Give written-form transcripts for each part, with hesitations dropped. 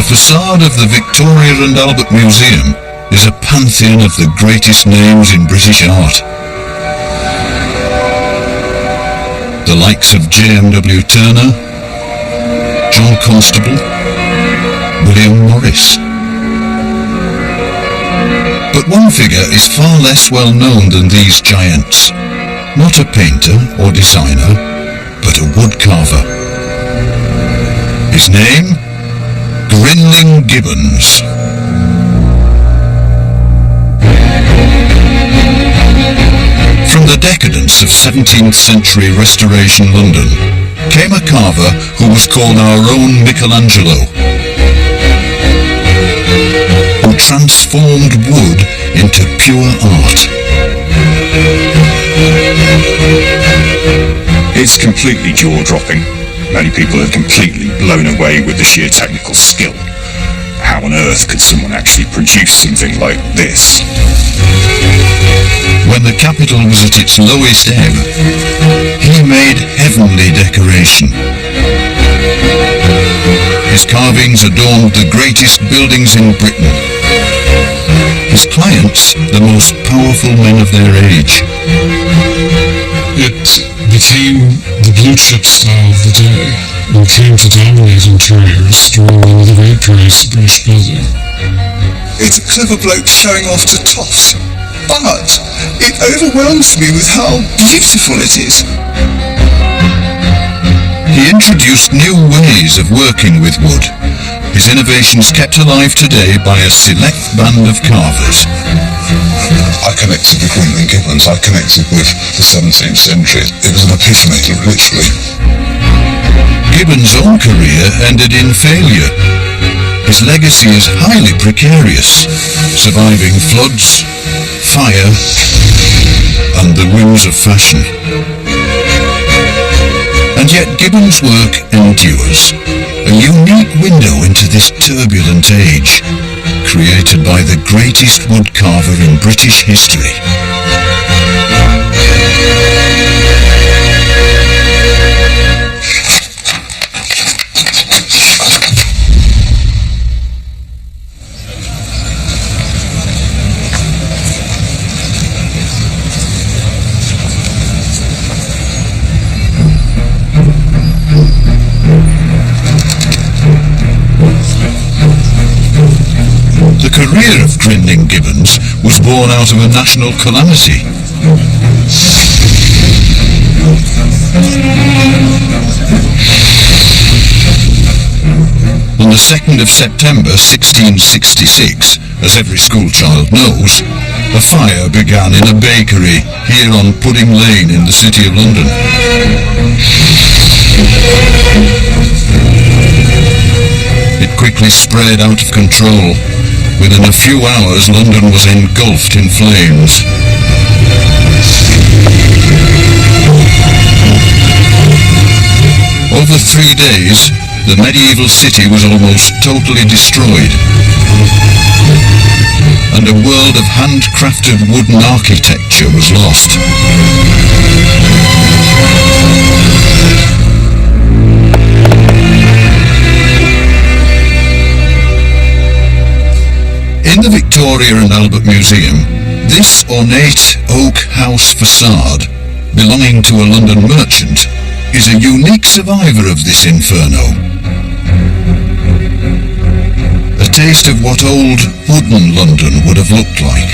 facade of the Victoria and Albert Museum is a pantheon of the greatest names in British art. The likes of J.M.W. Turner, John Constable, William Morris. But one figure is far less well known than these giants. Not a painter or designer, but a woodcarver. His name? Grinling Gibbons. From the decadence of 17th century Restoration London came a carver who was called our own Michelangelo, who transformed wood into pure art. It's completely jaw-dropping. Many people are completely blown away with the sheer technical skill. How on earth could someone actually produce something like this? When the capital was at its lowest ebb, he made heavenly decoration. His carvings adorned the greatest buildings in Britain. His clients, the most powerful men of their age. It became the blue-chip style of the day and came to dominate interiors during one of the great periods of British building. It's a clever bloke showing off to toffs, but it overwhelms me with how beautiful it is. He introduced new ways of working with wood. His innovations kept alive today by a select band of carvers. I connected with Grinling Gibbons, I connected with the 17th century. It was an epiphany, literally. Gibbons' own career ended in failure. His legacy is highly precarious, surviving floods, fire, and the whims of fashion. And yet Gibbons' work endures, a unique window into this turbulent age, created by the greatest woodcarver in British history. The career of Grinling Gibbons was born out of a national calamity. On the 2nd of September 1666, as every schoolchild knows, a fire began in a bakery here on Pudding Lane in the City of London. It quickly spread out of control. Within a few hours, London was engulfed in flames. Over 3 days, the medieval city was almost totally destroyed, and a world of handcrafted wooden architecture was lost. In the Victoria and Albert Museum, this ornate oak house facade, belonging to a London merchant, is a unique survivor of this inferno. A taste of what old wooden London would have looked like.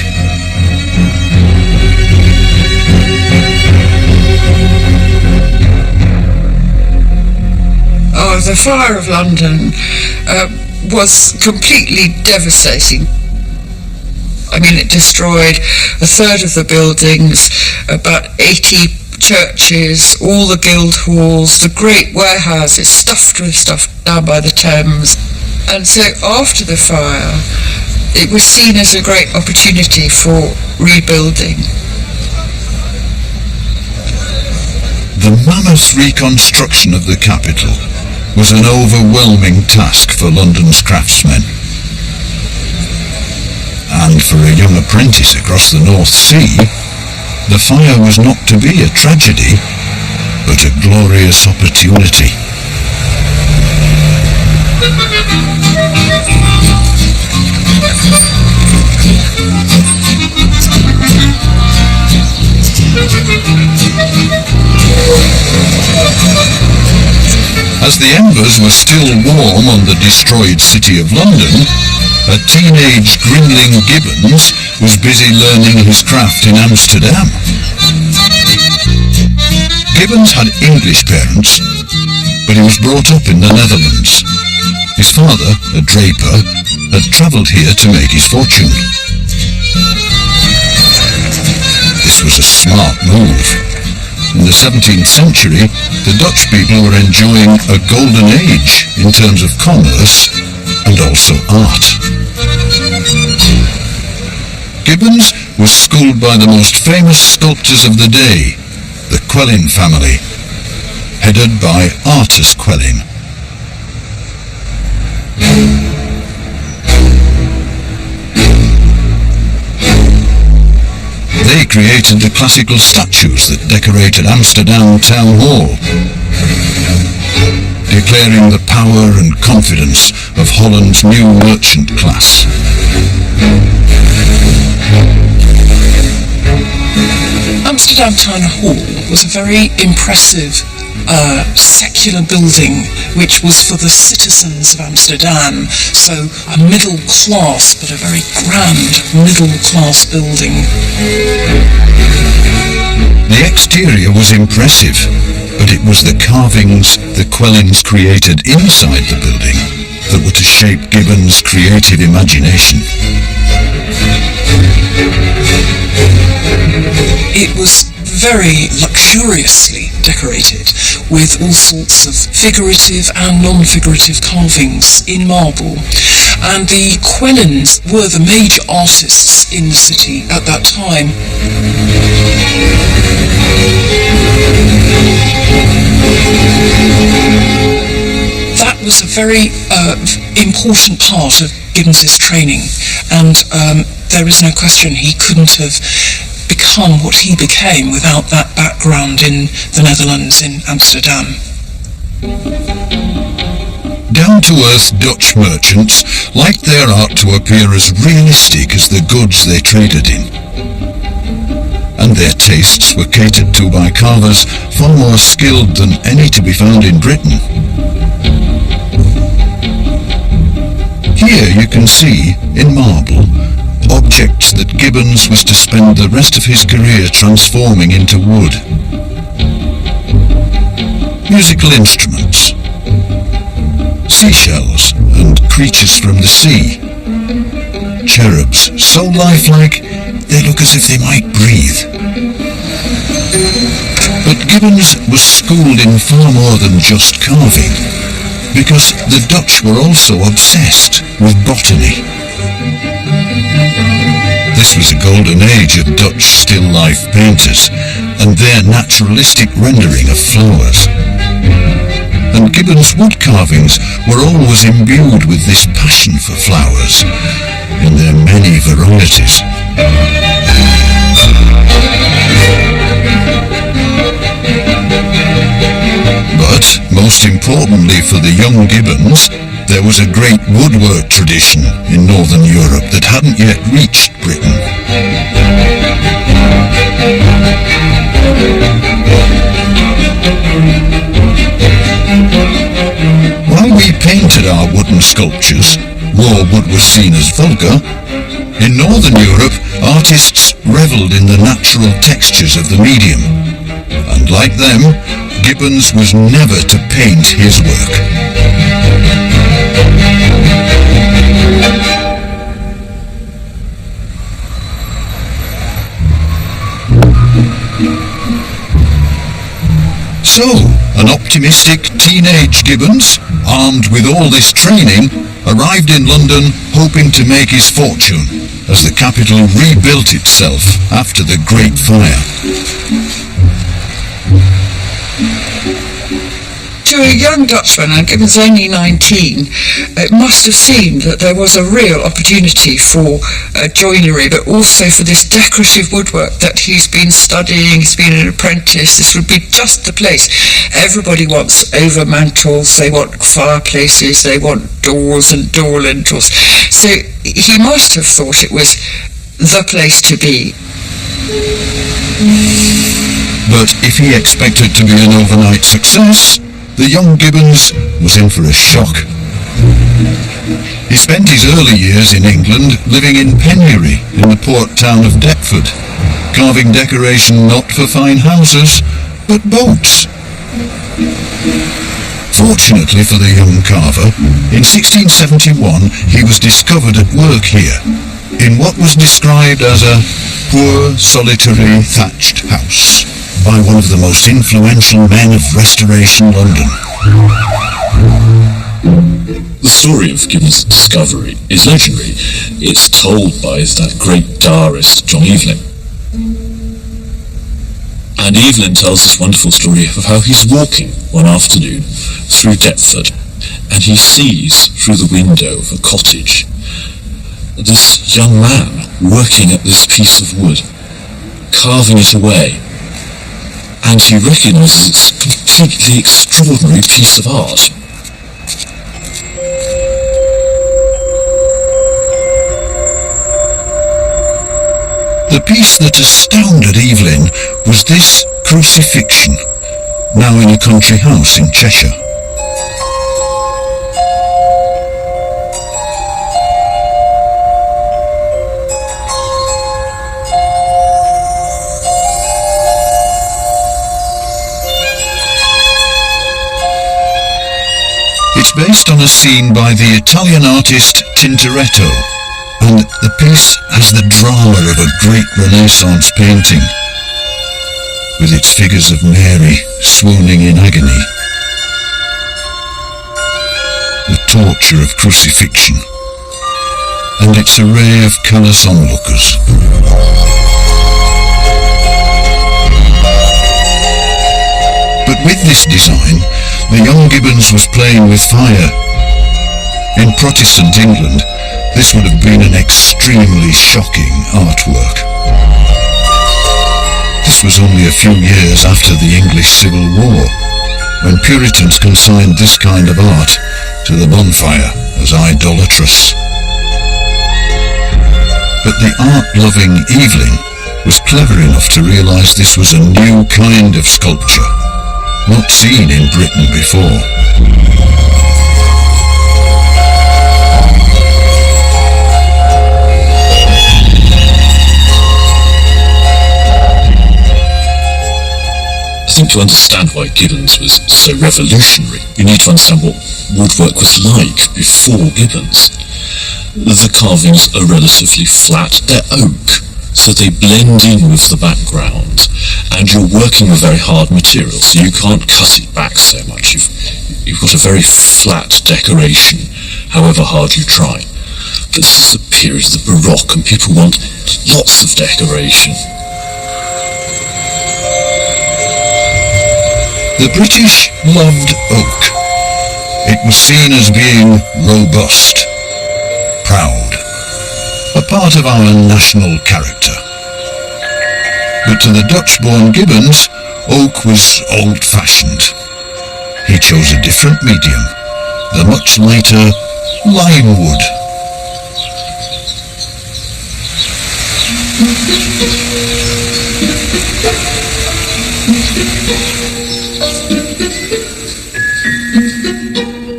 Oh, the fire of London was completely devastating. I mean, it destroyed a third of the buildings, about 80 churches, all the guild halls, the great warehouses stuffed with stuff down by the Thames. And so after the fire, it was seen as a great opportunity for rebuilding. The mammoth reconstruction of the capital was an overwhelming task for London's craftsmen. And for a young apprentice across the North Sea, the fire was not to be a tragedy, but a glorious opportunity. As the embers were still warm on the destroyed city of London, a teenage Grinling Gibbons was busy learning his craft in Amsterdam. Gibbons had English parents, but he was brought up in the Netherlands. His father, a draper, had travelled here to make his fortune. This was a smart move. In the 17th century, the Dutch people were enjoying a golden age in terms of commerce and also art. Gibbons was schooled by the most famous sculptors of the day, the Quellin family, headed by Artus Quellin. They created the classical statues that decorated Amsterdam Town Hall, declaring the power and confidence of Holland's new merchant class. Amsterdam Town Hall was a very impressive secular building which was for the citizens of Amsterdam, so a middle class but a very grand middle class building. The exterior was impressive, but it was the carvings the Quellins created inside the building that were to shape Gibbons' creative imagination. It was very luxuriously decorated with all sorts of figurative and non-figurative carvings in marble, and the Quellins were the major artists in the city at that time. That was a very important part of Gibbons' training, and there is no question he couldn't have become what he became without that background in the Netherlands, in Amsterdam. Down-to-earth Dutch merchants liked their art to appear as realistic as the goods they traded in. And their tastes were catered to by carvers far more skilled than any to be found in Britain. Here you can see, in marble, objects that Gibbons was to spend the rest of his career transforming into wood. Musical instruments, seashells and creatures from the sea, cherubs so lifelike they look as if they might breathe. But Gibbons was schooled in far more than just carving, because the Dutch were also obsessed with botany. This was a golden age of Dutch still life painters and their naturalistic rendering of flowers. And Gibbons' wood carvings were always imbued with this passion for flowers in their many varieties. But, most importantly for the young Gibbons, there was a great woodwork tradition in Northern Europe that hadn't yet reached Britain. While we painted our wooden sculptures, raw wood was seen as vulgar. In Northern Europe, artists revelled in the natural textures of the medium. And like them, Gibbons was never to paint his work. So, an optimistic teenage Gibbons, armed with all this training, arrived in London hoping to make his fortune as the capital rebuilt itself after the Great Fire. To a young Dutchman, and Gibbons only 19, it must have seemed that there was a real opportunity for joinery, but also for this decorative woodwork that he's been studying. He's been an apprentice. This would be just the place. Everybody wants overmantels, they want fireplaces, they want doors and door lintels. So he must have thought it was the place to be. But if he expected to be an overnight success, the young Gibbons was in for a shock. He spent his early years in England living in penury in the port town of Deptford, carving decoration not for fine houses, but boats. Fortunately for the young carver, in 1671 he was discovered at work here, in what was described as a poor, solitary, thatched house by one of the most influential men of Restoration London. The story of Gibbons' discovery is legendary. It's told by that great diarist, John Evelyn. And Evelyn tells this wonderful story of how he's walking one afternoon through Deptford, and he sees through the window of a cottage this young man working at this piece of wood, carving it away, and he recognises it's a completely extraordinary piece of art. The piece that astounded Evelyn was this crucifixion, now in a country house in Cheshire. It's based on a scene by the Italian artist Tintoretto, and the piece has the drama of a great Renaissance painting, with its figures of Mary swooning in agony, the torture of crucifixion, and its array of callous onlookers. But with this design, the young Gibbons was playing with fire. In Protestant England, this would have been an extremely shocking artwork. This was only a few years after the English Civil War, when Puritans consigned this kind of art to the bonfire as idolatrous. But the art-loving Evelyn was clever enough to realise this was a new kind of sculpture, not seen in Britain before. I think to understand why Gibbons was so revolutionary, you need to understand what woodwork was like before Gibbons. The carvings are relatively flat, they're oak, so they blend in with the background, and you're working with very hard material, so you can't cut it back so much. You've got a very flat decoration, however hard you try. But this is the period of the Baroque, and people want lots of decoration. The British loved oak. It was seen as being robust, proud, a part of our national character. But to the Dutch-born Gibbons, oak was old-fashioned. He chose a different medium, the much lighter lime wood.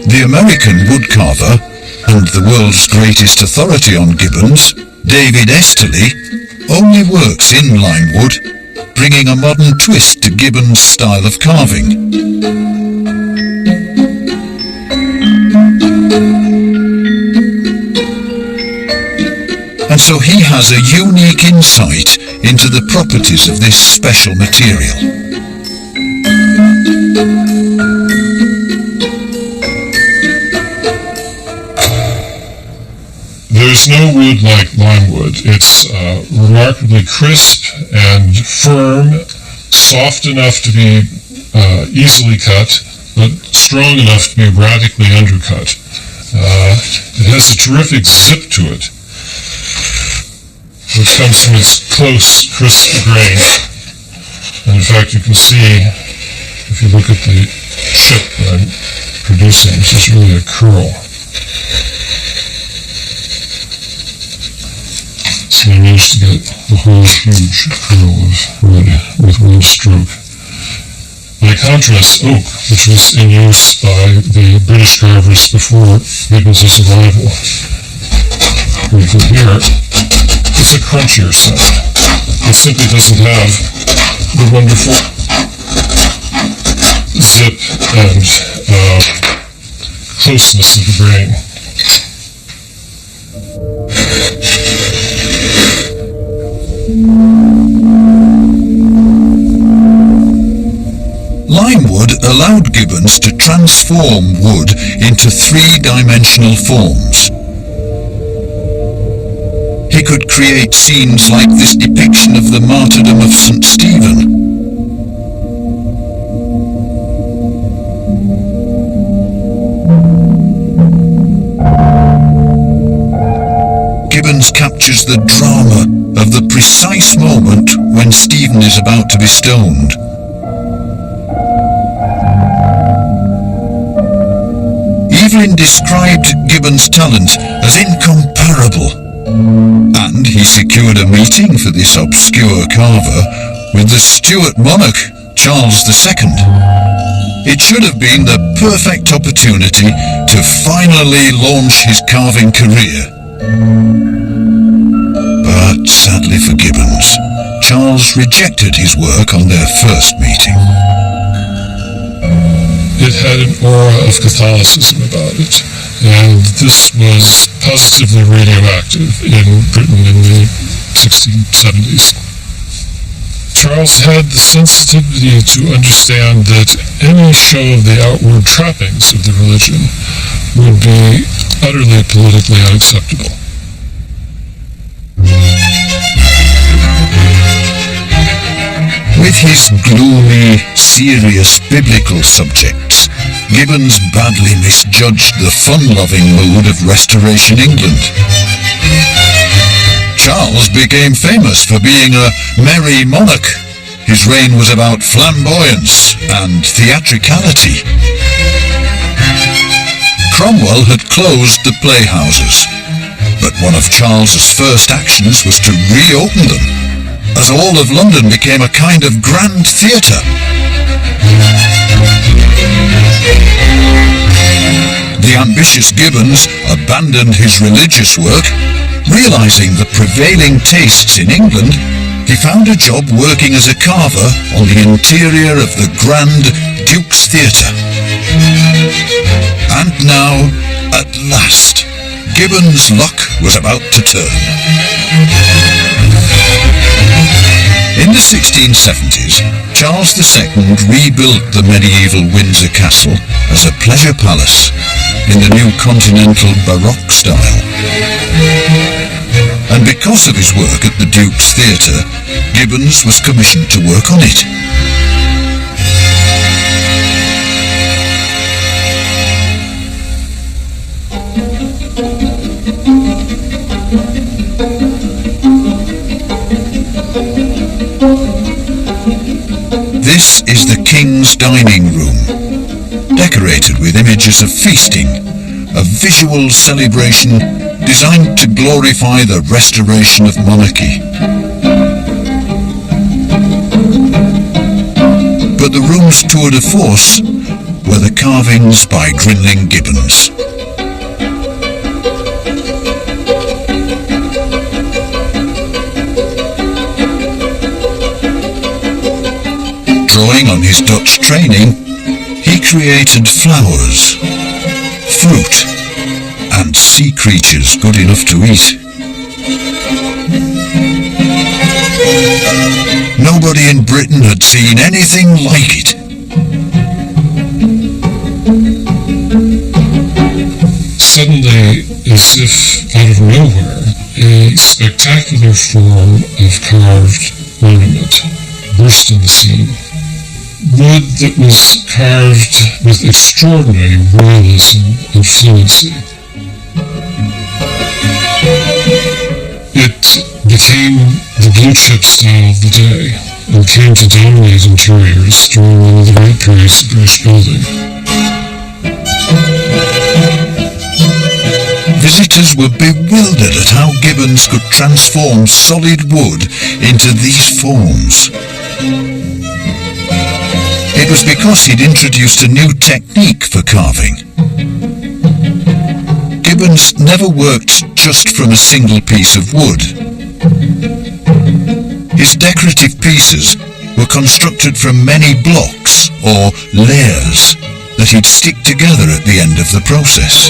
The American woodcarver and the world's greatest authority on Gibbons, David Easterly, only works in lime wood, bringing a modern twist to Gibbons' style of carving. And so he has a unique insight into the properties of this special material. There's no wood like lime wood. It's remarkably crisp and firm, soft enough to be easily cut, but strong enough to be radically undercut. It has a terrific zip to it, which comes from its close, crisp grain. And in fact, you can see, if you look at the chip that I'm producing, this is really a curl. So I managed to get the whole huge curl of wood with one stroke. By contrast, oak, which was in use by the British carvers before Gibbons' arrival, we can hear, it's a crunchier sound. It simply doesn't have the wonderful zip and closeness of the grain. Limewood allowed Gibbons to transform wood into three-dimensional forms. He could create scenes like this depiction of the martyrdom of St. Stephen. Gibbons captures the drama of the precise moment when Stephen is about to be stoned. Evelyn described Gibbons' talent as incomparable, and he secured a meeting for this obscure carver with the Stuart monarch, Charles II. It should have been the perfect opportunity to finally launch his carving career. But sadly for Gibbons, Charles rejected his work on their first meeting. It had an aura of Catholicism about it, and this was positively radioactive in Britain in the 1670s. Charles had the sensitivity to understand that any show of the outward trappings of the religion would be utterly politically unacceptable. With his gloomy, serious biblical subjects, Gibbons badly misjudged the fun-loving mood of Restoration England. Charles became famous for being a merry monarch. His reign was about flamboyance and theatricality. Cromwell had closed the playhouses, but one of Charles's first actions was to reopen them, as all of London became a kind of grand theatre. The ambitious Gibbons abandoned his religious work. Realizing the prevailing tastes in England, he found a job working as a carver on the interior of the Grand Duke's Theatre. And now, at last, Gibbons' luck was about to turn. In the 1670s, Charles II rebuilt the medieval Windsor Castle as a pleasure palace in the new continental Baroque style. And because of his work at the Duke's Theatre, Gibbons was commissioned to work on it. This is the King's Dining Room, decorated with images of feasting, a visual celebration designed to glorify the restoration of monarchy. But the room's tour de force were the carvings by Grinling Gibbons. Drawing on his Dutch training, he created flowers, fruit, and sea creatures good enough to eat. Nobody in Britain had seen anything like it. Suddenly, as if out of nowhere, a spectacular form of carved ornament burst on the scene. Wood that was carved with extraordinary realism and fluency. It became the blue chip style of the day and came to dominate interiors during one of the great periods of British building. Visitors were bewildered at how Gibbons could transform solid wood into these forms. It was because he'd introduced a new technique for carving. Gibbons never worked just from a single piece of wood. His decorative pieces were constructed from many blocks or layers that he'd stick together at the end of the process.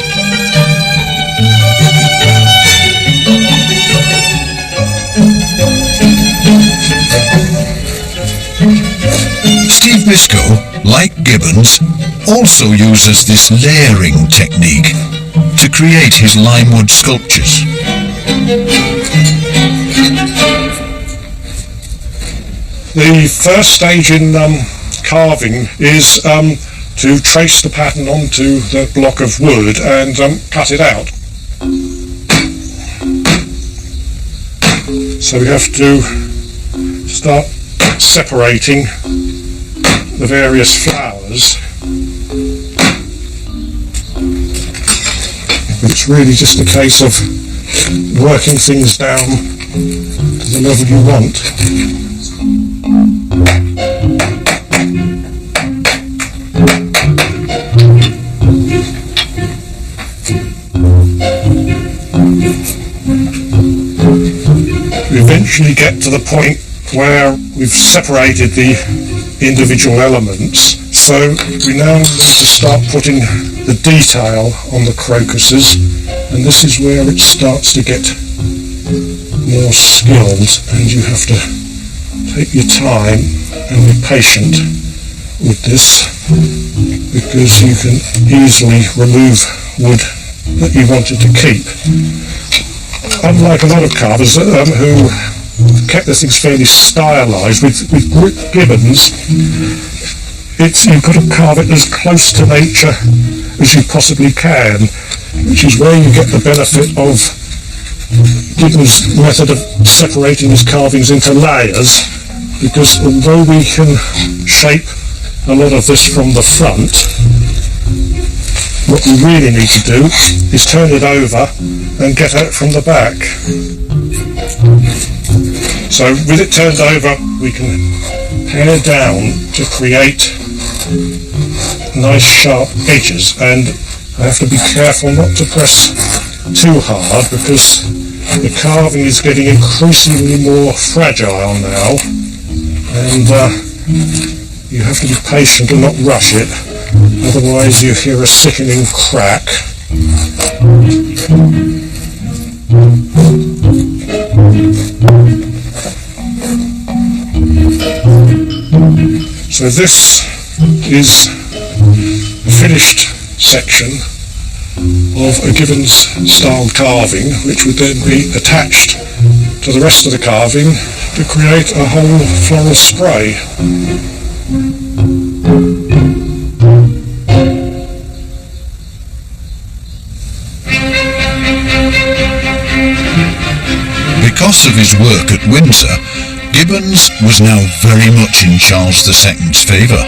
Steve Biscoe, like Gibbons, also uses this layering technique to create his limewood sculptures. The first stage in carving is to trace the pattern onto the block of wood and cut it out. So we have to start separating the various flowers. It's really just a case of working things down to the level you want. We eventually get to the point where we've separated the individual elements, so we now need to start putting the detail on the crocuses, and this is where it starts to get more skilled, and you have to take your time and be patient with this, because you can easily remove wood that you wanted to keep. Unlike a lot of carvers who kept the things fairly stylised, with Gibbons, you've got to carve it as close to nature as you possibly can, which is where you get the benefit of Gibbons' method of separating his carvings into layers, because although we can shape a lot of this from the front, what we really need to do is turn it over and get out from the back. So with it turned over, we can pare down to create nice sharp edges, and I have to be careful not to press too hard, because the carving is getting increasingly more fragile now, and you have to be patient and not rush it, otherwise you hear a sickening crack. So this is a finished section of a Gibbons style carving, which would then be attached to the rest of the carving to create a whole floral spray. Because of his work at Windsor, Gibbons was now very much in Charles II's favour.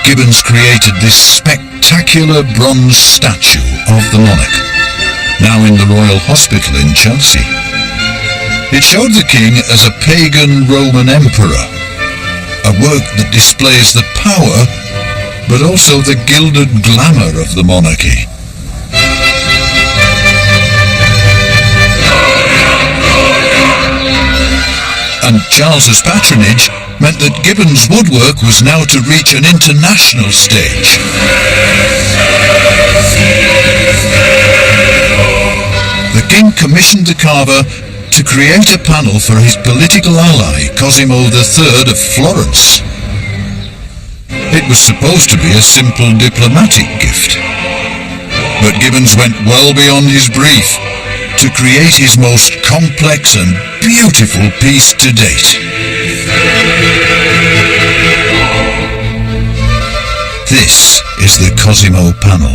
Gibbons created this spectacular bronze statue of the monarch, now in the Royal Hospital in Chelsea. It showed the king as a pagan Roman emperor, a work that displays the power, but also the gilded glamour of the monarchy. And Charles's patronage meant that Gibbons' woodwork was now to reach an international stage. The king commissioned the carver to create a panel for his political ally, Cosimo III of Florence. It was supposed to be a simple diplomatic gift, but Gibbons went well beyond his brief to create his most complex and beautiful piece to date. This is the Cosimo panel.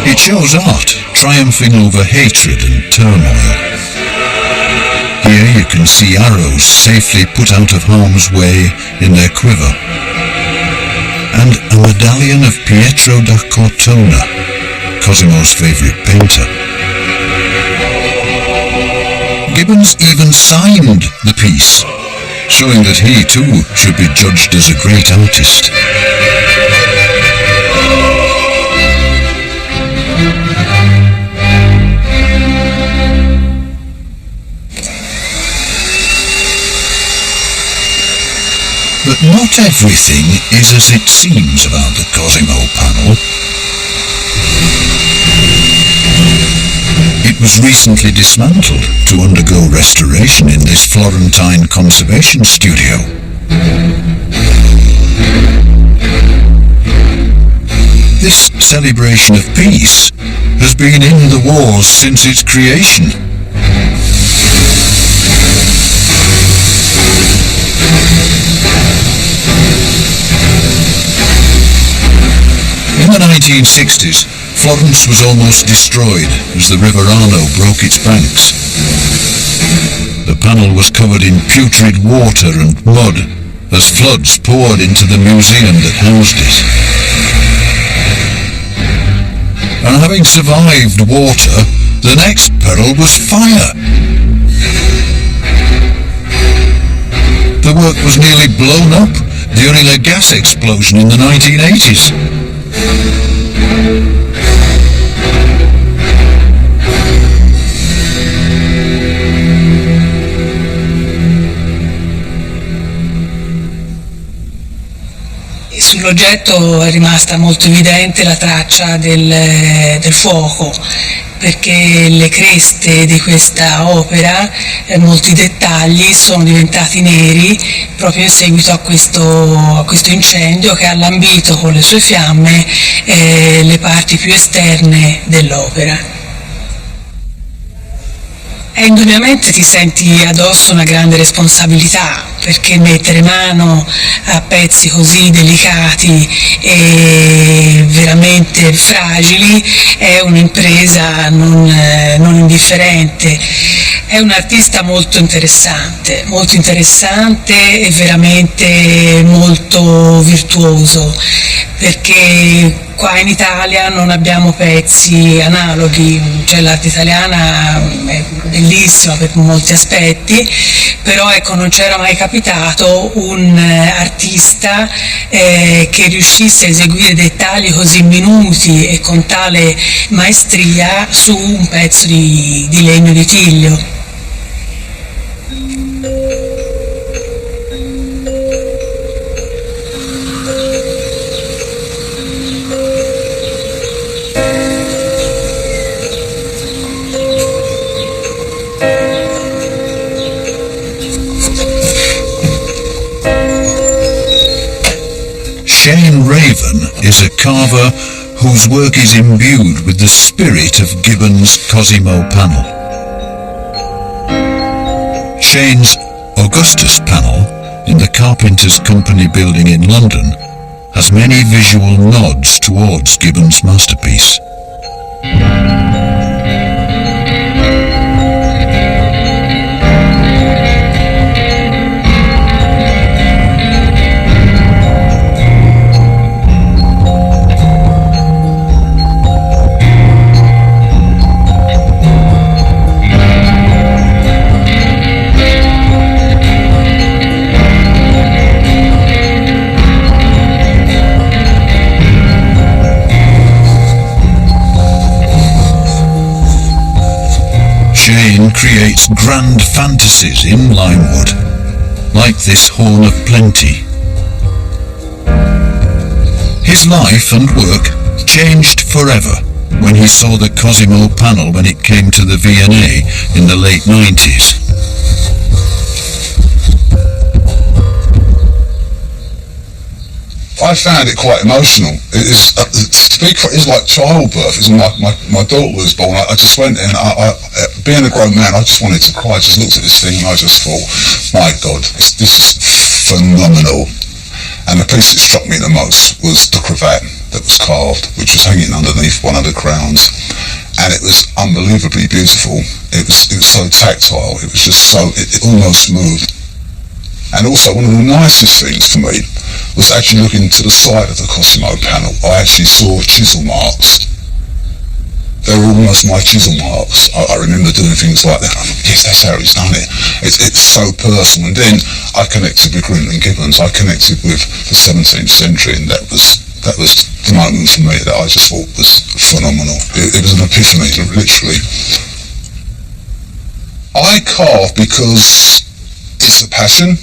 It shows art triumphing over hatred and turmoil. Here you can see arrows safely put out of harm's way in their quiver, and a medallion of Pietro da Cortona, Cosimo's favourite painter. Gibbons even signed the piece showing that he too should be judged as a great artist. But not everything is as it seems about the Cosimo panel. It was recently dismantled to undergo restoration in this Florentine conservation studio. This celebration of peace has been in the wars since its creation. In the 1960s, Florence was almost destroyed as the River Arno broke its banks. The panel was covered in putrid water and mud as floods poured into the museum that housed it. And having survived water, the next peril was fire. The work was nearly blown up during a gas explosion in the 1980s. Sull'oggetto è rimasta molto evidente la traccia del fuoco, perché le creste di questa opera, molti dettagli sono diventati neri proprio in seguito a questo incendio che ha lambito con le sue fiamme le parti più esterne dell'opera. E indubbiamente ti senti addosso una grande responsabilità, perché mettere mano a pezzi così delicati e veramente fragili è un'impresa non indifferente. È un artista molto interessante e veramente molto virtuoso, perché qua in Italia non abbiamo pezzi analoghi, cioè l'arte italiana è bellissima per molti aspetti, però ecco, non c'era mai capitato un artista che riuscisse a eseguire dettagli così minuti e con tale maestria su un pezzo di legno di tiglio. Raven is a carver whose work is imbued with the spirit of Gibbons' Cosimo panel. Shane's Augustus panel in the Carpenters' Company building in London has many visual nods towards Gibbons' masterpiece. Shane creates grand fantasies in limewood, like this Horn of Plenty. His life and work changed forever when he saw the Cosimo panel when it came to the V&A in the late 90s. I found it quite emotional. It's like childbirth. My daughter was born. I just went in. Being a grown man, I just wanted to cry. I just looked at this thing and I just thought, my God, this is phenomenal. And the piece that struck me the most was the cravat that was carved, which was hanging underneath one of the crowns, and it was unbelievably beautiful. It was so tactile. It was just it almost moved. And also, one of the nicest things for me was actually looking to the side of the Cosimo panel. I actually saw chisel marks they were almost my chisel marks. I remember doing things like that. I thought, yes, that's how he's done it. It's so personal. And then I connected with Grinling Gibbons. I connected with the 17th century, and that was the moment for me that I just thought was phenomenal. It was an epiphany, literally. I carve because it's a passion.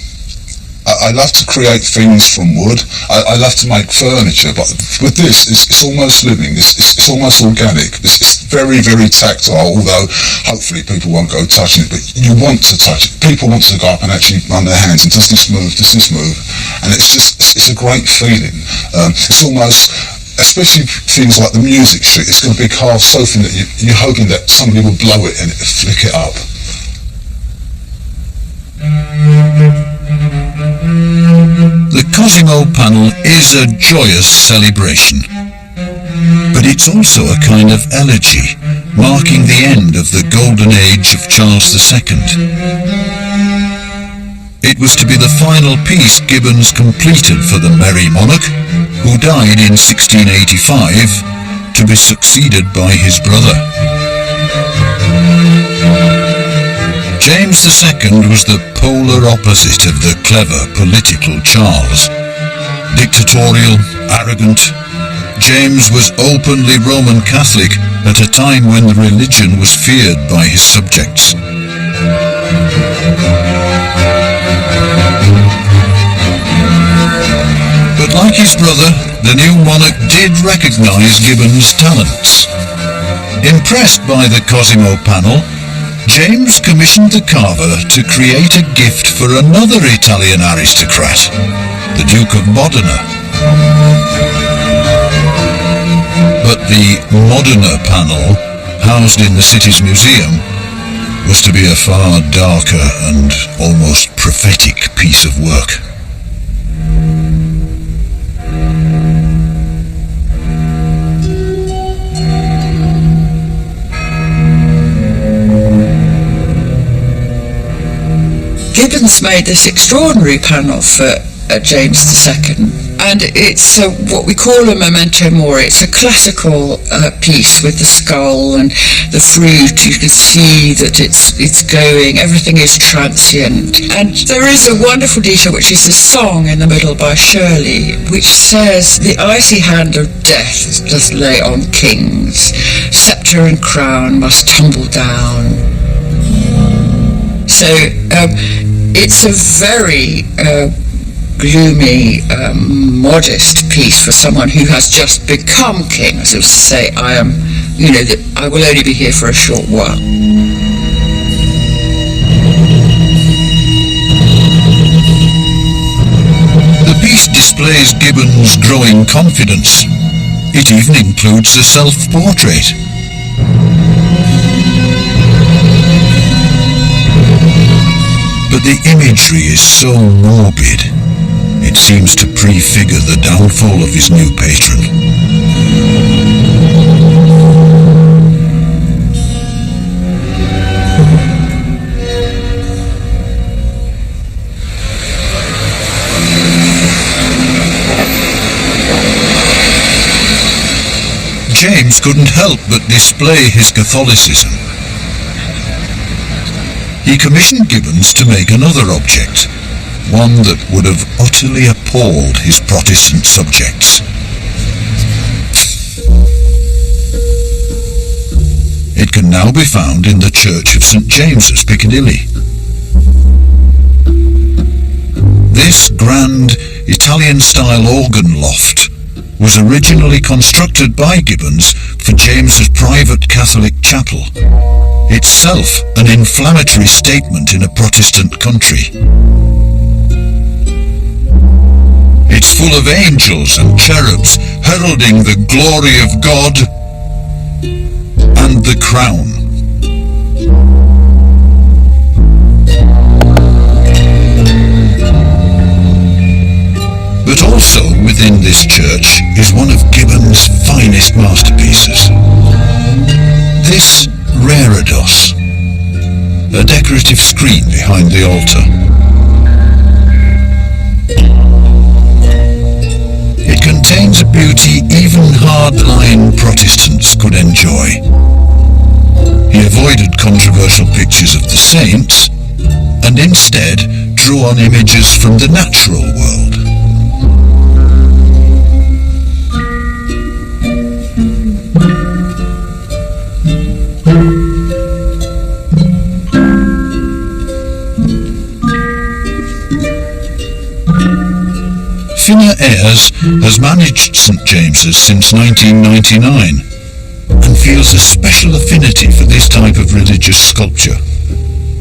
I love to create things from wood. I love to make furniture, but with this, it's almost living. It's almost organic. It's very, very tactile, although hopefully people won't go touching it, but you want to touch it. People want to go up and actually run their hands, and does this move, does this move? And it's a great feeling. It's almost, especially things like the music sheet, it's going to be carved so thin that you're hoping that somebody will blow it and flick it up. The Cosimo panel is a joyous celebration, but it's also a kind of elegy, marking the end of the golden age of Charles II. It was to be the final piece Gibbons completed for the Merry Monarch, who died in 1685, to be succeeded by his brother. James II was the polar opposite of the clever political Charles. Dictatorial, arrogant, James was openly Roman Catholic at a time when the religion was feared by his subjects. But like his brother, the new monarch did recognise Gibbons' talents. Impressed by the Cosimo panel, James commissioned the carver to create a gift for another Italian aristocrat, the Duke of Modena. But the Modena panel, housed in the city's museum, was to be a far darker and almost prophetic piece of work. Gibbons made this extraordinary panel for James II, and it's what we call a memento mori. It's a classical piece with the skull and the fruit. You can see that it's going, everything is transient. And there is a wonderful detail, which is a song in the middle by Shirley, which says, "The icy hand of death does lay on kings, sceptre and crown must tumble down." So it's a very gloomy, modest piece for someone who has just become king, as it was to say, I will only be here for a short while. The piece displays Gibbons' growing confidence. It even includes a self-portrait. But the imagery is so morbid, it seems to prefigure the downfall of his new patron. James couldn't help but display his Catholicism. He commissioned Gibbons to make another object, one that would have utterly appalled his Protestant subjects. It can now be found in the Church of St. James's, Piccadilly. This grand Italian-style organ loft was originally constructed by Gibbons for James's private Catholic chapel, itself an inflammatory statement in a Protestant country. It's full of angels and cherubs heralding the glory of God and the crown. But also within this church is one of Gibbons' finest masterpieces. This Reredos, a decorative screen behind the altar. It contains a beauty even hardline Protestants could enjoy. He avoided controversial pictures of the saints and instead drew on images from the natural world. Finna Ayres has managed St James's since 1999 and feels a special affinity for this type of religious sculpture,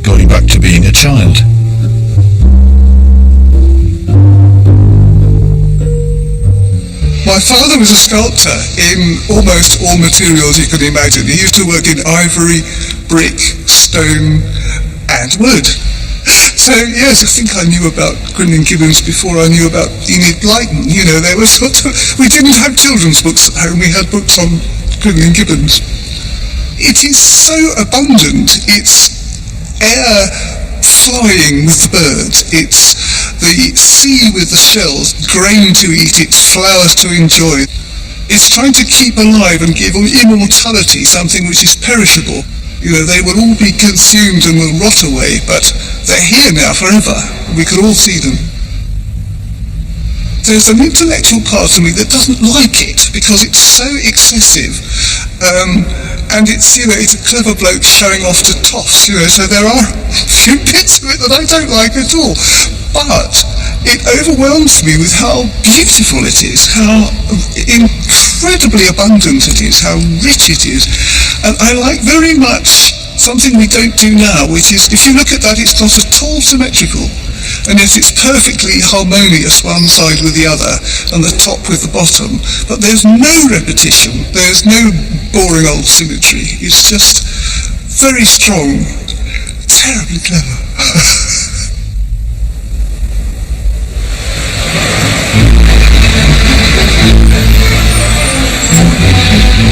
going back to being a child. My father was a sculptor in almost all materials you can imagine. He used to work in ivory, brick, stone and wood. So yes, I think I knew about Grinling Gibbons before I knew about Enid Blyton. You know, there was we didn't have children's books at home, we had books on Grinling Gibbons. It is so abundant. It's air flying with the birds, it's the sea with the shells, grain to eat, it's flowers to enjoy. It's trying to keep alive and give immortality, something which is perishable. You know, they will all be consumed and will rot away, but they're here now forever. We can all see them. There's an intellectual part of me that doesn't like it because it's so excessive. And it's, you know, it's a clever bloke showing off to toffs, you know, so there are a few bits of it that I don't like at all. But it overwhelms me with how beautiful it is, how incredibly abundant it is, how rich it is. And I like very much something we don't do now, which is, if you look at that, it's not at all symmetrical. And yet it's perfectly harmonious, one side with the other, and the top with the bottom. But there's no repetition, there's no boring old symmetry. It's just very strong, terribly clever.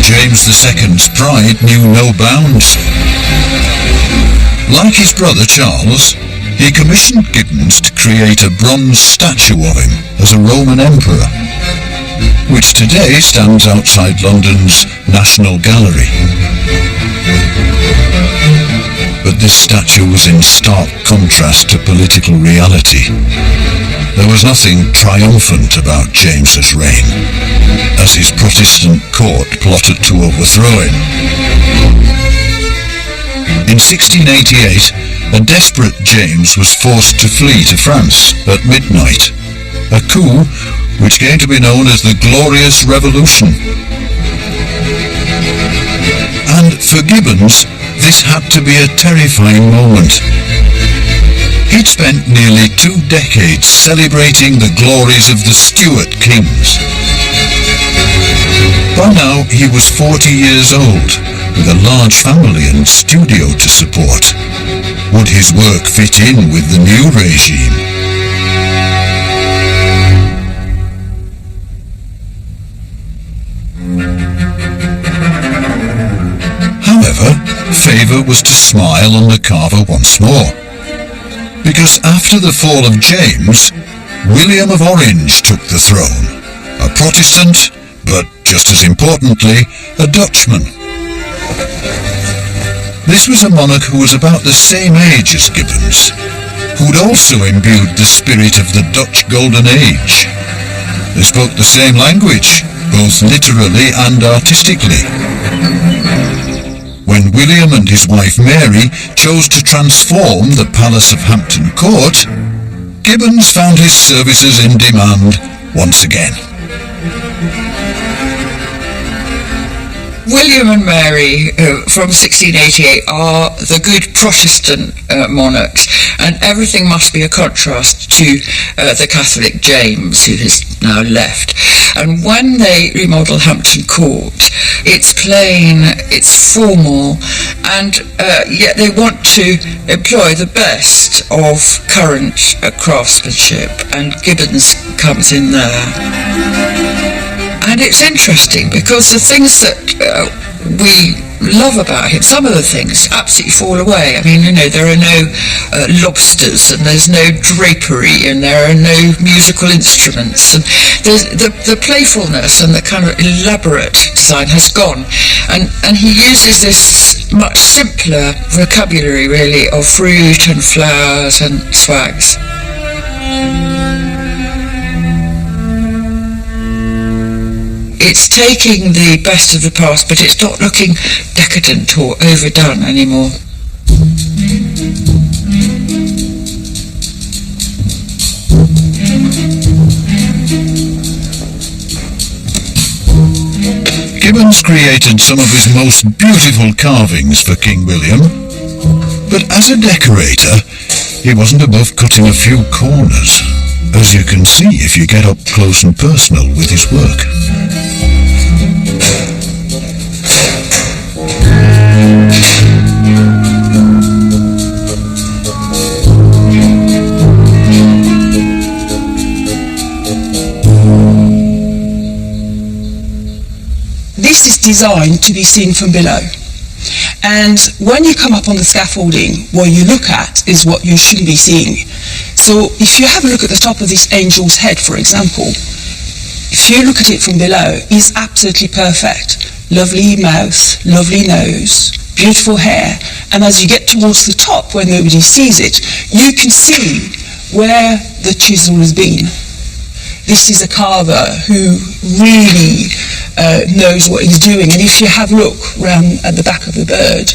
James II's pride knew no bounds. Like his brother Charles, he commissioned Gibbons to create a bronze statue of him as a Roman emperor, which today stands outside London's National Gallery. But this statue was in stark contrast to political reality. There was nothing triumphant about James's reign, as his Protestant court plotted to overthrow him. In 1688, a desperate James was forced to flee to France at midnight, a coup which came to be known as the Glorious Revolution. And for Gibbons, this had to be a terrifying moment. He'd spent nearly 2 decades celebrating the glories of the Stuart kings. By now, he was 40 years old, with a large family and studio to support. Would his work fit in with the new regime? However, favour was to smile on the carver once more, because after the fall of James, William of Orange took the throne, a Protestant, but just as importantly, a Dutchman. This was a monarch who was about the same age as Gibbons, who'd also imbued the spirit of the Dutch Golden Age. They spoke the same language, both literally and artistically. When William and his wife Mary chose to transform the Palace of Hampton Court, Gibbons found his services in demand once again. William and Mary from 1688 are the good Protestant monarchs, and everything must be a contrast to the Catholic James, who has now left. And when they remodel Hampton Court, it's plain, it's formal, and yet they want to employ the best of current craftsmanship, and Gibbons comes in there. And it's interesting because the things that we love about him, some of the things absolutely fall away. I mean, you know, there are no lobsters, and there's no drapery, and there are no musical instruments, and there's the playfulness and the kind of elaborate design has gone, and he uses this much simpler vocabulary, really, of fruit and flowers and swags. It's taking the best of the past, but it's not looking decadent or overdone anymore. Gibbons created some of his most beautiful carvings for King William, but as a decorator, he wasn't above cutting a few corners, as you can see if you get up close and personal with his work. This is designed to be seen from below. And when you come up on the scaffolding, what you look at is what you shouldn't be seeing. So if you have a look at the top of this angel's head, for example, if you look at it from below, it's absolutely perfect. Lovely mouth, lovely nose, beautiful hair. And as you get towards the top where nobody sees it, you can see where the chisel has been. This is a carver who really knows what he's doing. And if you have a look round at the back of the bird,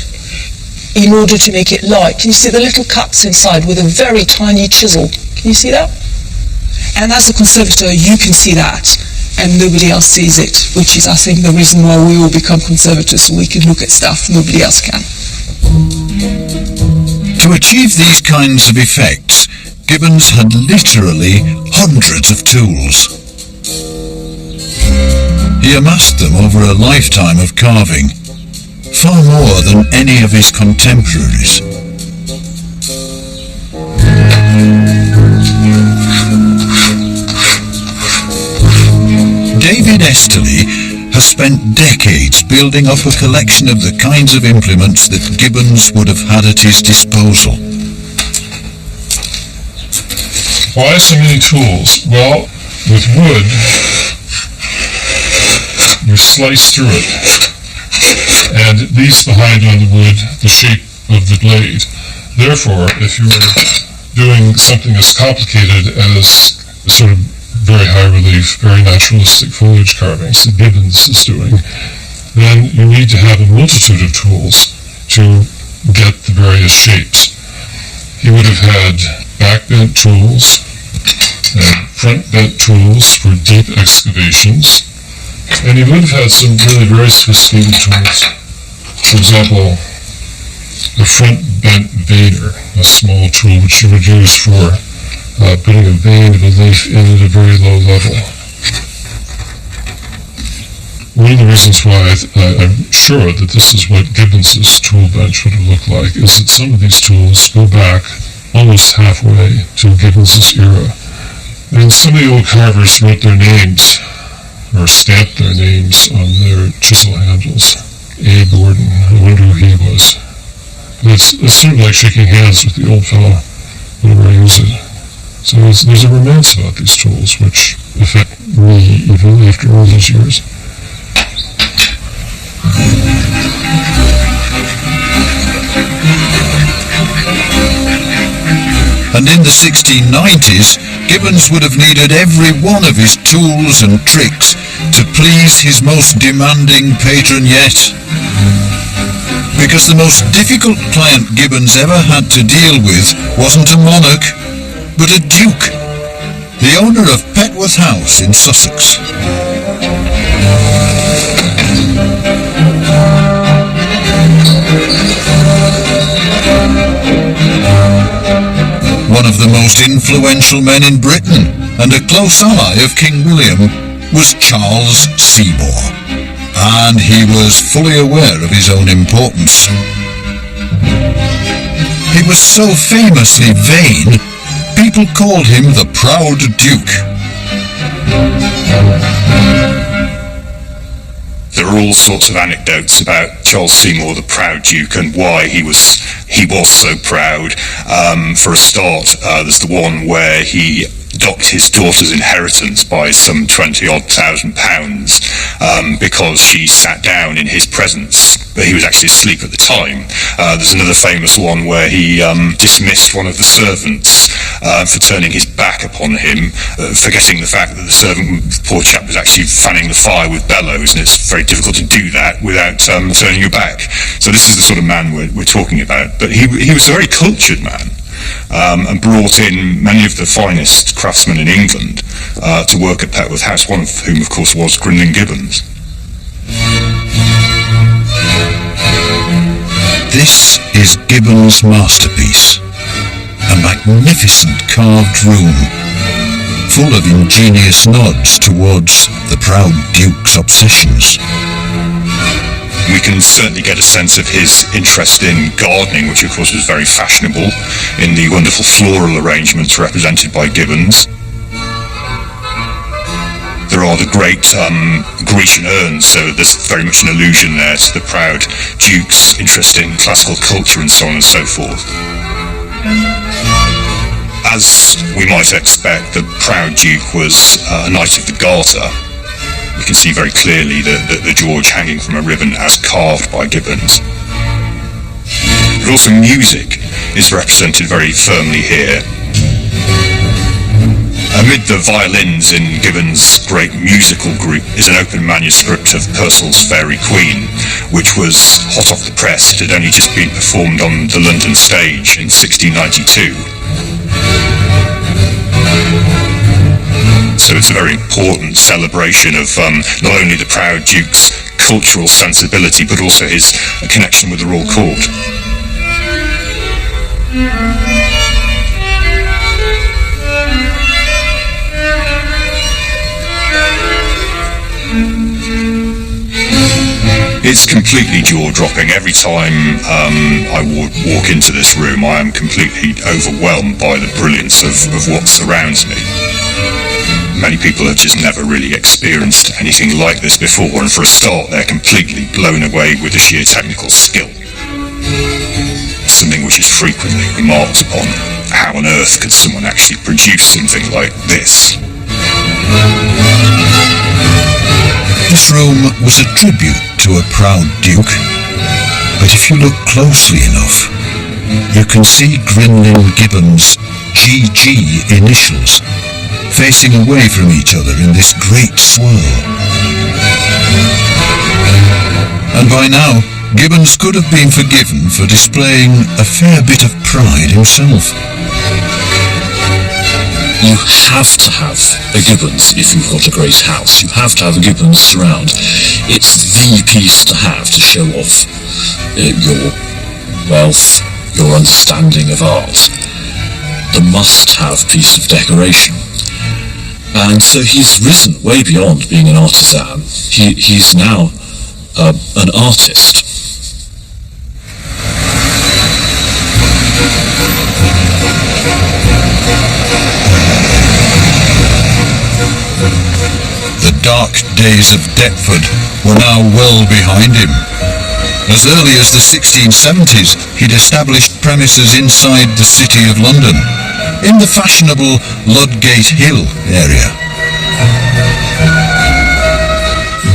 in order to make it light, can you see the little cuts inside with a very tiny chisel? Can you see that? And as a conservator, you can see that, and nobody else sees it, which is, I think, the reason why we all become conservators, so we can look at stuff nobody else can. To achieve these kinds of effects, Gibbons had literally hundreds of tools. He amassed them over a lifetime of carving, far more than any of his contemporaries. David Esterly has spent decades building up a collection of the kinds of implements that Gibbons would have had at his disposal. Why so many tools? Well, with wood, you slice through it, and it leaves behind on the wood the shape of the blade. Therefore, if you were doing something as complicated as the sort of very high relief, very naturalistic foliage carvings that Gibbons is doing, then you need to have a multitude of tools to get the various shapes. He would have had back-bent tools and front-bent tools for deep excavations, and he would have had some really very sophisticated tools. For example, the front-bent veiner, a small tool which you would use for putting a vein of a leaf in at a very low level. One of the reasons why I'm sure that this is what Gibbons's tool bench would have looked like is that some of these tools go back almost halfway to Gibbons's era. And some of the old carvers wrote their names, or stamped their names on their chisel handles. A. Gordon, I wonder who he was. But it's sort of like shaking hands with the old fellow whenever I use it. So there's a romance about these tools which affect me even after all these years. And in the 1690s, Gibbons would have needed every one of his tools and tricks to please his most demanding patron yet. Because the most difficult client Gibbons ever had to deal with wasn't a monarch, but a duke, the owner of Petworth House in Sussex. One of the most influential men in Britain and a close ally of King William was Charles Seymour, and he was fully aware of his own importance. He was so famously vain, people called him the Proud Duke. There are all sorts of anecdotes about Charles Seymour, the Proud Duke, and why he was so proud. For a start, there's the one where he docked his daughter's inheritance by some 20-odd thousand pounds because she sat down in his presence, but he was actually asleep at the time. There's another famous one where he dismissed one of the servants for turning his back upon him, forgetting the fact that the servant, poor chap, was actually fanning the fire with bellows, and it's very difficult to do that without turning your back. So this is the sort of man we're talking about. But he was a very cultured man, and brought in many of the finest craftsmen in England to work at Petworth House, one of whom, of course, was Grinling Gibbons. This is Gibbons' masterpiece, a magnificent carved room, full of ingenious nods towards the proud Duke's obsessions. We can certainly get a sense of his interest in gardening, which of course was very fashionable, in the wonderful floral arrangements represented by Gibbons. There are the great Grecian urns, so there's very much an allusion there to the proud Duke's interest in classical culture and so on and so forth. As we might expect, the proud Duke was a Knight of the Garter. We can see very clearly the George hanging from a ribbon as carved by Gibbons. But also music is represented very firmly here. Amid the violins in Gibbons' great musical group is an open manuscript of Purcell's Fairy Queen, which was hot off the press. It had only just been performed on the London stage in 1692. So it's a very important celebration of not only the proud Duke's cultural sensibility, but also his connection with the royal court. It's completely jaw-dropping. Every time I walk into this room, I am completely overwhelmed by the brilliance of what surrounds me. Many people have just never really experienced anything like this before, and for a start, they're completely blown away with the sheer technical skill. Something which is frequently remarked upon. How on earth could someone actually produce something like this? This room was a tribute to a proud Duke, but if you look closely enough, you can see Grinling Gibbons' GG initials facing away from each other in this great swirl. And by now, Gibbons could have been forgiven for displaying a fair bit of pride himself. You have to have a Gibbons if you've got a great house. You have to have a Gibbons surround. It's the piece to have to show off your wealth, your understanding of art. The must-have piece of decoration. And so he's risen way beyond being an artisan. He's now an artist. The dark days of Deptford were now well behind him. As early as the 1670s, he'd established premises inside the City of London, in the fashionable Ludgate Hill area.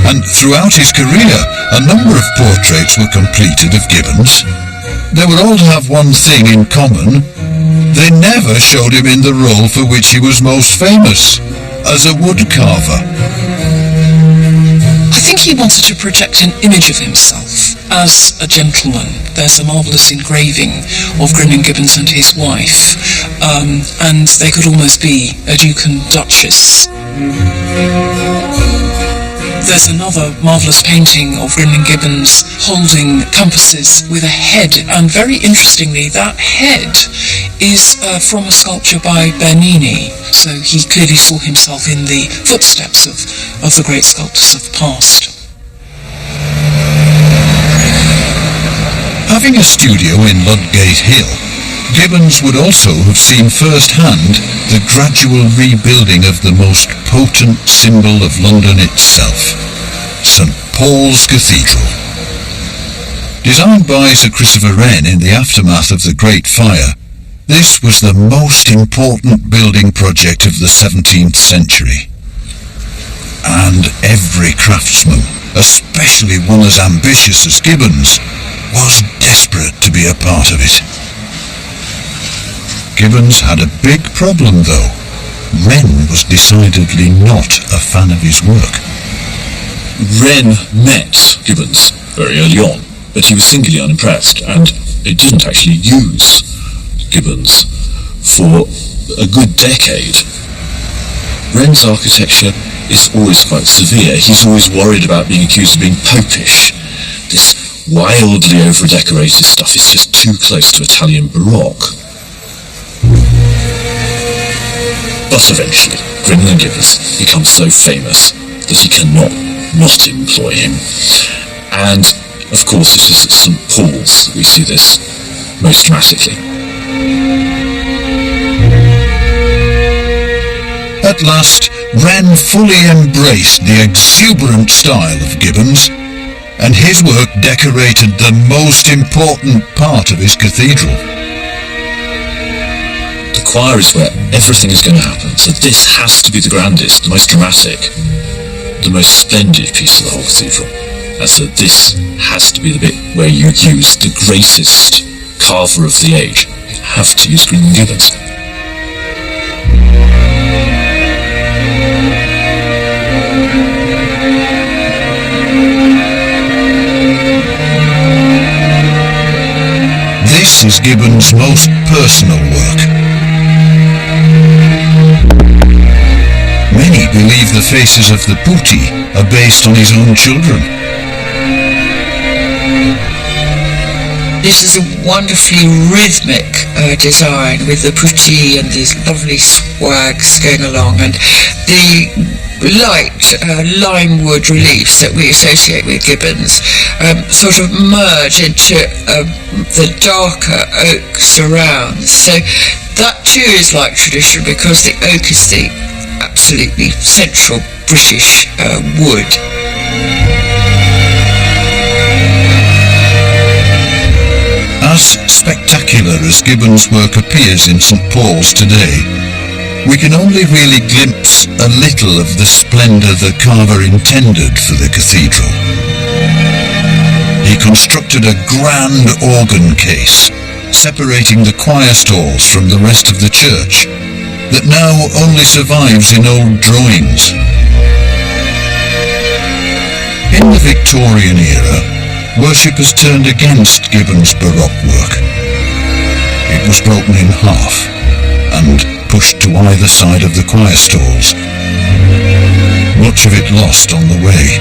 And throughout his career, a number of portraits were completed of Gibbons. They would all have one thing in common. They never showed him in the role for which he was most famous, as a woodcarver. I think he wanted to project an image of himself as a gentleman. There's a marvellous engraving of Grinling Gibbons and his wife, and they could almost be a Duke and Duchess. There's another marvellous painting of Grinling Gibbons holding compasses with a head, and very interestingly, that head is from a sculpture by Bernini, so he clearly saw himself in the footsteps of the great sculptors of the past. Having a studio in Ludgate Hill, Gibbons would also have seen firsthand the gradual rebuilding of the most potent symbol of London itself, St. Paul's Cathedral. Designed by Sir Christopher Wren in the aftermath of the Great Fire, This was the most important building project of the 17th century. And every craftsman, especially one as ambitious as Gibbons, was desperate to be a part of it. Gibbons had a big problem though. Wren was decidedly not a fan of his work. Wren met Gibbons very early on, but he was singularly unimpressed, and it didn't actually use Gibbons for a good decade. Wren's architecture is always quite severe. He's always worried about being accused of being popish. This wildly over-decorated stuff is just too close to Italian Baroque. But eventually, Grinling Gibbons becomes so famous that he cannot not employ him. And, of course, it is at St. Paul's that we see this most dramatically. At last, Wren fully embraced the exuberant style of Gibbons, and his work decorated the most important part of his cathedral. The choir is where everything is going to happen, so this has to be the grandest, the most dramatic, the most splendid piece of the whole cathedral. And so this has to be the bit where you use the greatest carver of the age. You have to use Grinling Gibbons. This is Gibbons' most personal work. Many believe the faces of the putti are based on his own children. This is a wonderfully rhythmic design with the putti and these lovely swags going along, and the light lime wood reliefs that we associate with Gibbons sort of merge into the darker oak surrounds. So that too is like tradition, because the oak is the absolutely central British wood. As spectacular as Gibbons' work appears in St. Paul's today, we can only really glimpse a little of the splendour the carver intended for the cathedral. He constructed a grand organ case, separating the choir stalls from the rest of the church, that now only survives in old drawings. In the Victorian era, worshippers turned against Gibbons' Baroque work. It was broken in half and pushed to either side of the choir stalls, much of it lost on the way.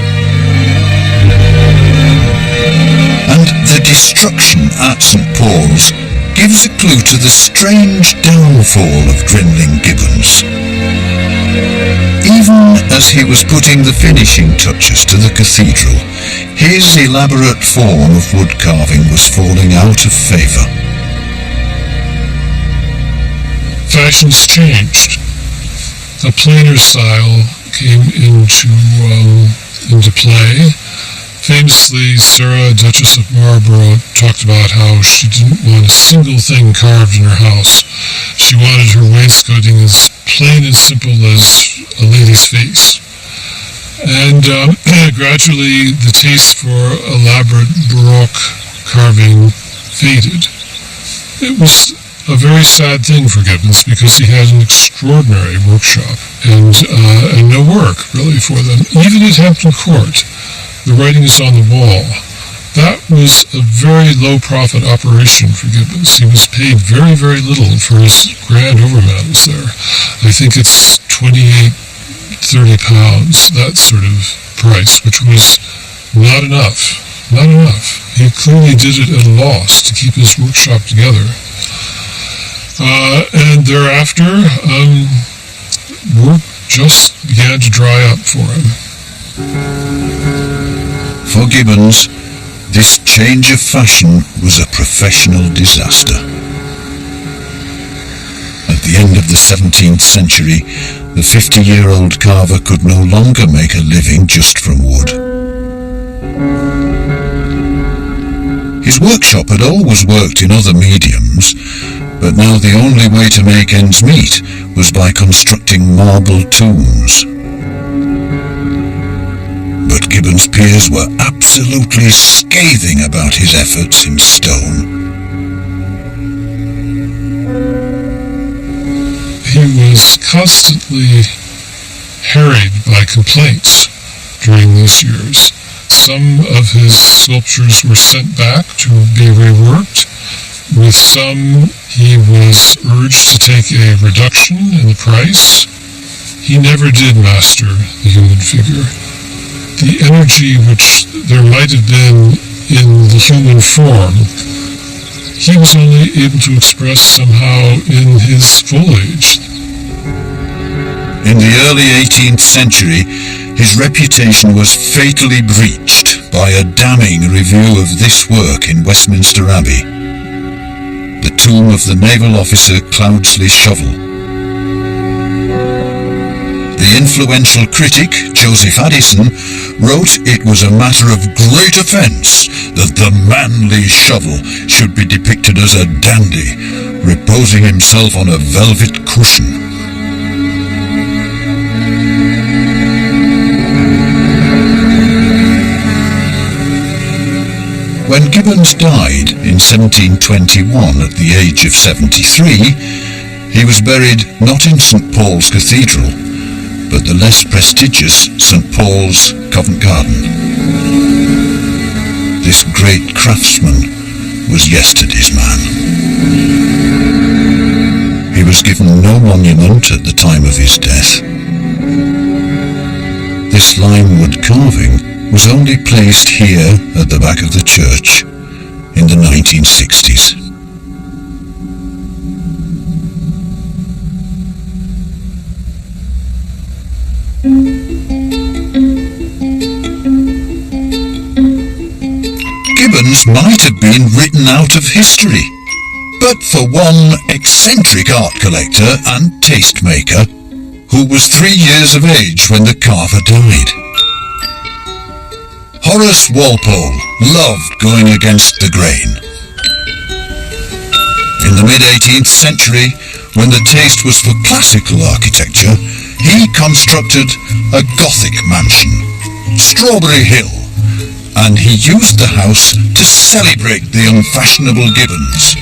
And the destruction at St. Paul's gives a clue to the strange downfall of Grinling Gibbons. Even as he was putting the finishing touches to the cathedral, his elaborate form of wood carving was falling out of favour. Fashions changed. A plainer style came into play. Famously, Sarah, Duchess of Marlborough, talked about how she didn't want a single thing carved in her house. She wanted her wainscoting as plain and simple as a lady's face. And gradually, the taste for elaborate Baroque carving faded. It was a very sad thing for Gibbons, because he had an extraordinary workshop and no work really for them. Even at Hampton Court, the writing is on the wall. That was a very low-profit operation for Gibbons. He was paid very, very little for his grand overmantels there. I think it's £28-30, that sort of price, which was not enough. Not enough. He clearly did it at a loss to keep his workshop together. And thereafter, work just began to dry up for him. For Gibbons, this change of fashion was a professional disaster. At the end of the 17th century, the 50-year-old carver could no longer make a living just from wood. His workshop had always worked in other mediums, But now the only way to make ends meet was by constructing marble tombs. But Gibbons' peers were absolutely scathing about his efforts in stone. He was constantly harried by complaints during these years. Some of his sculptures were sent back to be reworked. With some, he was urged to take a reduction in the price. He never did master the human figure. The energy which there might have been in the human form, he was only able to express somehow in his foliage. In the early 18th century, his reputation was fatally breached by a damning review of this work in Westminster Abbey, the tomb of the naval officer Cloudsley Shovel. The influential critic, Joseph Addison, wrote it was a matter of great offence that the manly Shovel should be depicted as a dandy, reposing himself on a velvet cushion. When Gibbons died in 1721 at the age of 73, he was buried not in St. Paul's Cathedral, but the less prestigious St. Paul's, Covent Garden. This great craftsman was yesterday's man. He was given no monument at the time of his death. This limewood carving was only placed here at the back of the church in the 1960s. Gibbons might have been written out of history, but for one eccentric art collector and tastemaker who was 3 years of age when the carver died. Horace Walpole loved going against the grain. In the mid-18th century, when the taste was for classical architecture, he constructed a Gothic mansion, Strawberry Hill, and he used the house to celebrate the unfashionable Gibbons.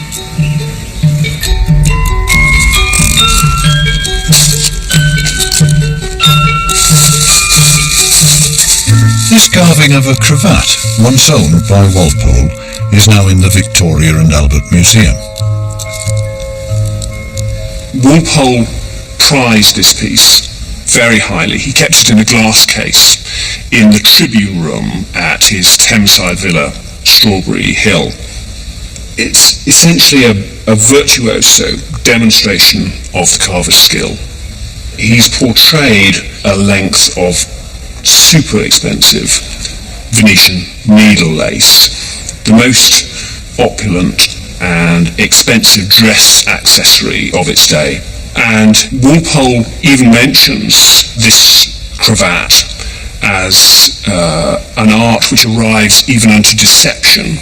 This carving of a cravat, once owned by Walpole, is now in the Victoria and Albert Museum. Walpole prized this piece very highly. He kept it in a glass case in the Tribune Room at his Thameside villa, Strawberry Hill. It's essentially a virtuoso demonstration of the carver's skill. He's portrayed a length of super expensive Venetian needle lace, the most opulent and expensive dress accessory of its day. And Walpole even mentions this cravat as an art which arrives even unto deception.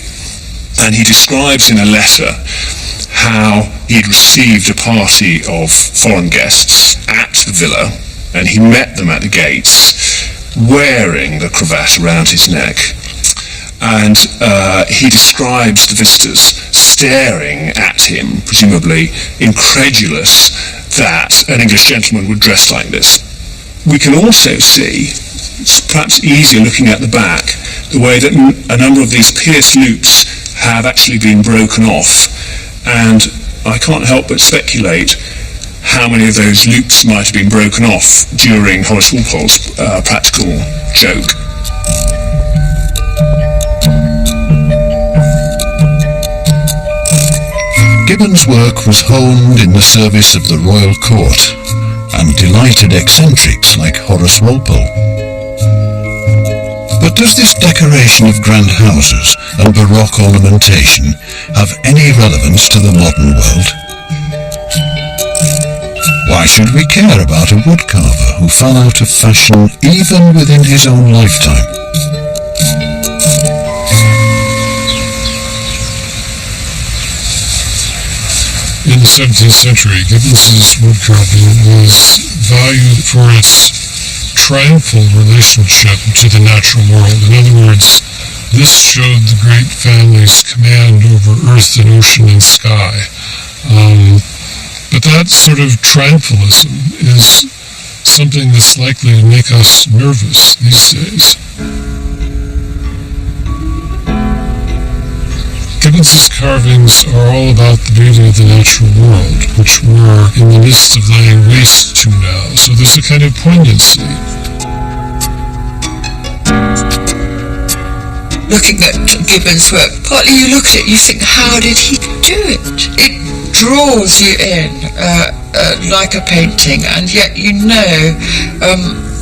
And he describes in a letter how he'd received a party of foreign guests at the villa, and he met them at the gates wearing the cravat around his neck. And he describes the visitors staring at him, presumably incredulous that an English gentleman would dress like this. We can also see, it's perhaps easier looking at the back, the way that a number of these pierced loops have actually been broken off. And I can't help but speculate how many of those loops might have been broken off during Horace Walpole's practical joke. Gibbons' work was honed in the service of the royal court and delighted eccentrics like Horace Walpole. But does this decoration of grand houses and Baroque ornamentation have any relevance to the modern world? Why should we care about a woodcarver who fell out of fashion even within his own lifetime? In the 17th century, Gibbons's wood carving was valued for its triumphal relationship to the natural world. In other words, this showed the great family's command over earth and ocean and sky. But that sort of triumphalism is something that's likely to make us nervous these days. Gibbons's carvings are all about the beauty of the natural world, which we're in the midst of laying waste to now, so there's a kind of poignancy. Looking at Gibbons' work, partly you look at it, you think, how did he do it? It draws you in like a painting, and yet you know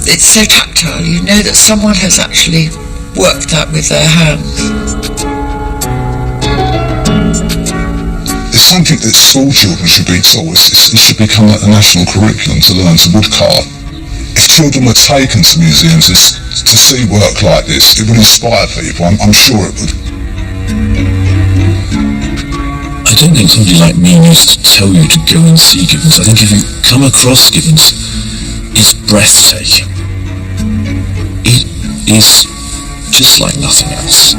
it's so tactile. You know that someone has actually worked that with their hands. It's something that school children should be taught. It should become a national curriculum to learn to wood carve. If children were taken to museums to see work like this, it would inspire people. I'm sure it would. I don't think somebody like me needs to tell you to go and see Gibbons. I think if you come across Gibbons, it's breathtaking. It is just like nothing else.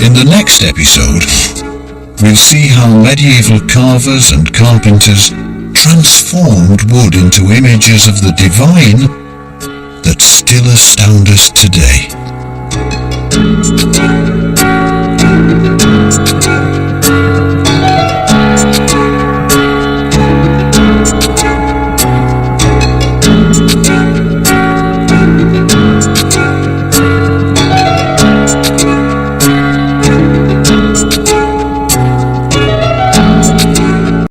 In the next episode, we'll see how medieval carvers and carpenters transformed wood into images of the divine that still astound us today.